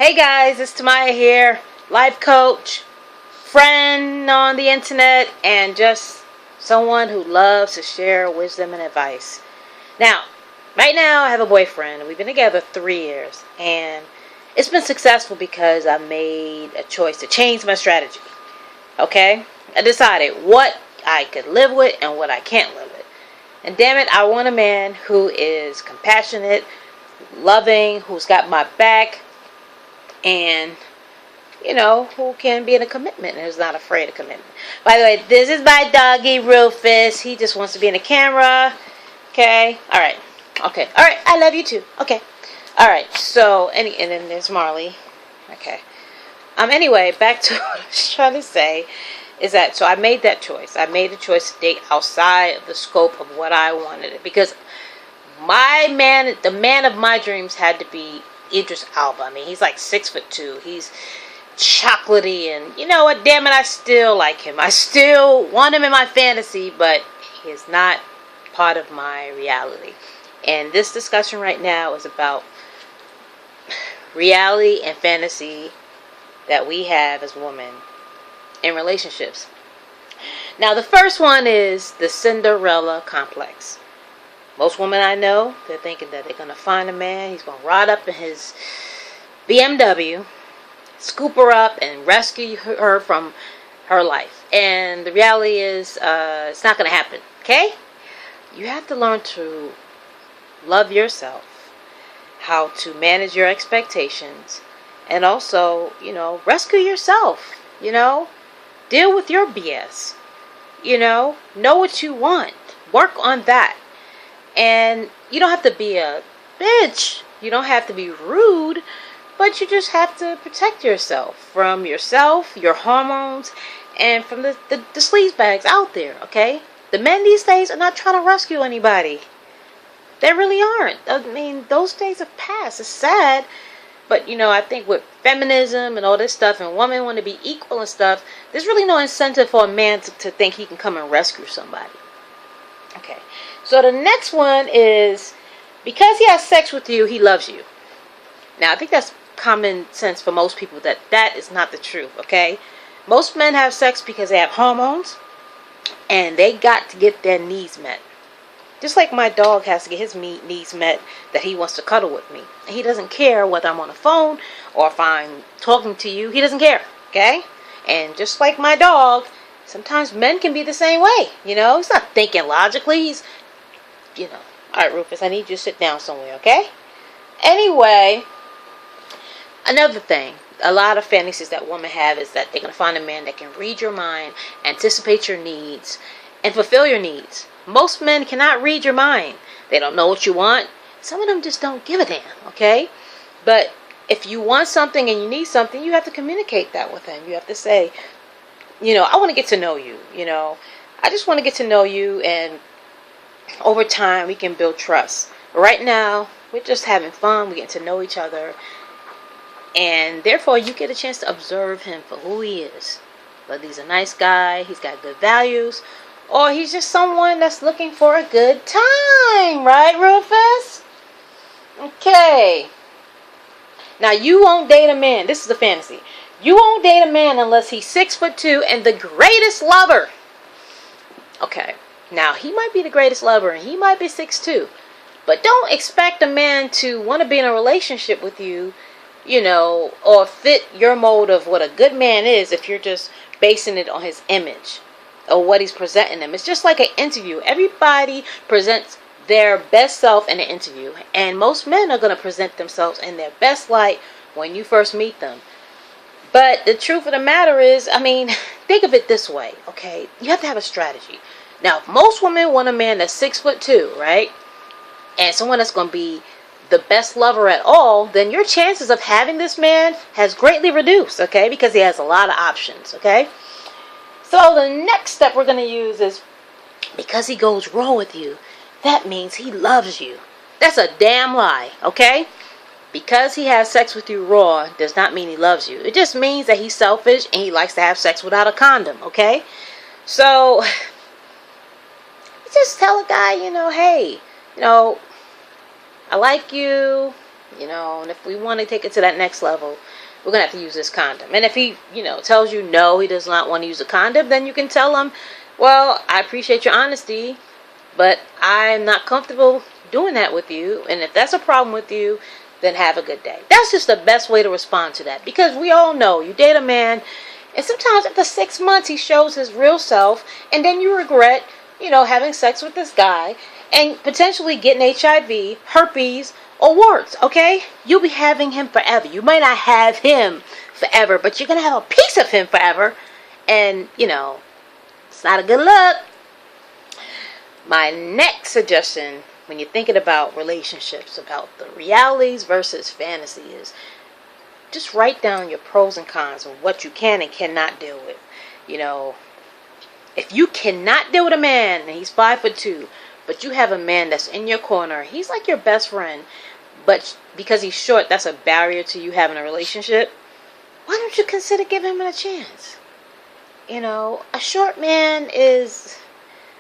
Hey guys, it's Tamaya here, life coach, friend on the internet, and just someone who loves to share wisdom and advice. Now, right now I have a boyfriend. We've been together 3 years, and it's been successful because I made a choice to change my strategy. Okay? I decided what I could live with and what I can't live with. And damn it, I want a man who is compassionate, loving, who's got my back, and who can be in a commitment and is not afraid of commitment. By the way, this is my doggy Rufus. He just wants to be in the camera. Okay, all right, I love you too. Okay, all right. So and then there's Marley. Okay. Anyway, back to what I was trying to say is that so I made that choice. I made a choice to date outside of the scope of what I wanted it, because the man of my dreams had to be Idris Elba. I mean, he's like 6'2". He's chocolatey, and you know what? Damn it, I still like him. I still want him in my fantasy, but he is not part of my reality. And this discussion right now is about reality and fantasy that we have as women in relationships. Now, the first one is the Cinderella complex. Most women I know, they're thinking that they're going to find a man. He's going to ride up in his BMW, scoop her up, and rescue her from her life. And the reality is, it's not going to happen. Okay? You have to learn to love yourself, how to manage your expectations, and also, rescue yourself. Deal with your BS. Know what you want. Work on that. And you don't have to be a bitch. You don't have to be rude. But you just have to protect yourself from yourself, your hormones, and from the sleazebags out there, okay? The men these days are not trying to rescue anybody. They really aren't. I mean, those days have passed. It's sad. But, I think with feminism and all this stuff, and women want to be equal and stuff, there's really no incentive for a man to think he can come and rescue somebody. Okay. So the next one is, because he has sex with you, he loves you. Now, I think that's common sense for most people that is not the truth, okay? Most men have sex because they have hormones, and they got to get their needs met. Just like my dog has to get his needs met, that he wants to cuddle with me. And he doesn't care whether I'm on the phone or if I'm talking to you. He doesn't care, okay? And just like my dog, sometimes men can be the same way, He's not thinking logically. He's, all right, Rufus, I need you to sit down somewhere, okay? Anyway, another thing, a lot of fantasies that women have is that they're going to find a man that can read your mind, anticipate your needs, and fulfill your needs. Most men cannot read your mind. They don't know what you want. Some of them just don't give a damn, okay? But if you want something and you need something, you have to communicate that with them. You have to say, I want to get to know you, I just want to get to know you, and over time we can build trust. But right now, we're just having fun. We're getting to know each other. And therefore, you get a chance to observe him for who he is. Whether he's a nice guy, he's got good values, or he's just someone that's looking for a good time. Right, Rufus? Okay. Now, you won't date a man. This is a fantasy. You won't date a man unless he's 6'2" and the greatest lover. Okay. Now, he might be the greatest lover and he might be 6'2". But don't expect a man to want to be in a relationship with you, or fit your mold of what a good man is if you're just basing it on his image or what he's presenting them. It's just like an interview. Everybody presents their best self in an interview. And most men are going to present themselves in their best light when you first meet them. But the truth of the matter is, think of it this way, okay? You have to have a strategy. Now, if most women want a man that's 6'2", right? And someone that's going to be the best lover at all, then your chances of having this man has greatly reduced, okay? Because he has a lot of options, okay? So the next step we're going to use is, because he goes raw with you, that means he loves you. That's a damn lie, okay? Because he has sex with you raw does not mean he loves you. It just means that he's selfish and he likes to have sex without a condom, okay? So, just tell a guy, hey, I like you. And if we want to take it to that next level, we're going to have to use this condom. And if he, tells you no, he does not want to use a condom, then you can tell him, well, I appreciate your honesty, but I'm not comfortable doing that with you. And if that's a problem with you, then have a good day. That's just the best way to respond to that. Because we all know, you date a man, and sometimes after 6 months, he shows his real self, and then you regret, having sex with this guy, and potentially getting HIV, herpes, or worse, okay? You'll be having him forever. You might not have him forever, but you're going to have a piece of him forever. And, it's not a good look. My next suggestion, when you're thinking about relationships, about the realities versus fantasy, is just write down your pros and cons of what you can and cannot deal with. If you cannot deal with a man and he's 5'2", but you have a man that's in your corner, he's like your best friend, but because he's short, that's a barrier to you having a relationship, why don't you consider giving him a chance? A short man is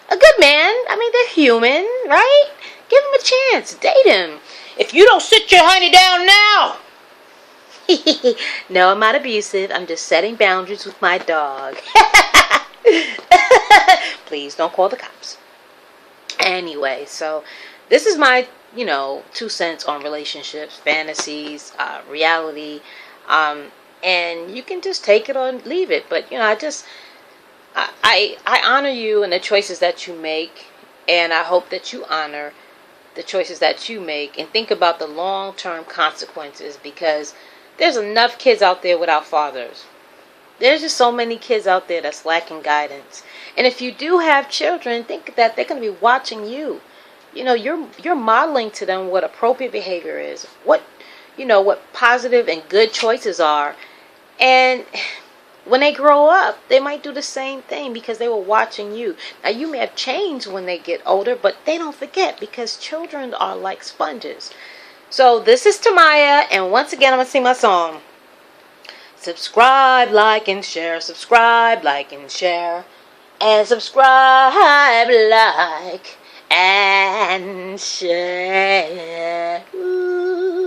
a good man. I mean, they're human, right? Give him a chance. Date him. If you don't sit your honey down now. No, I'm not abusive. I'm just setting boundaries with my dog. Please don't call the cops. Anyway, so this is my, 2 cents on relationships, fantasies, reality, and you can just take it or leave it. But I honor you and the choices that you make, and I hope that you honor the choices that you make and think about the long-term consequences, because there's enough kids out there without fathers. There's just so many kids out there that's lacking guidance. And if you do have children, think that they're going to be watching you. You're modeling to them what appropriate behavior is, what positive and good choices are. And when they grow up, they might do the same thing because they were watching you. Now, you may have changed when they get older, but they don't forget, because children are like sponges. So this is Tamaya, and once again, I'm going to sing my song. Subscribe, like, and share. Subscribe, like, and share. And subscribe, like, and share. Ooh.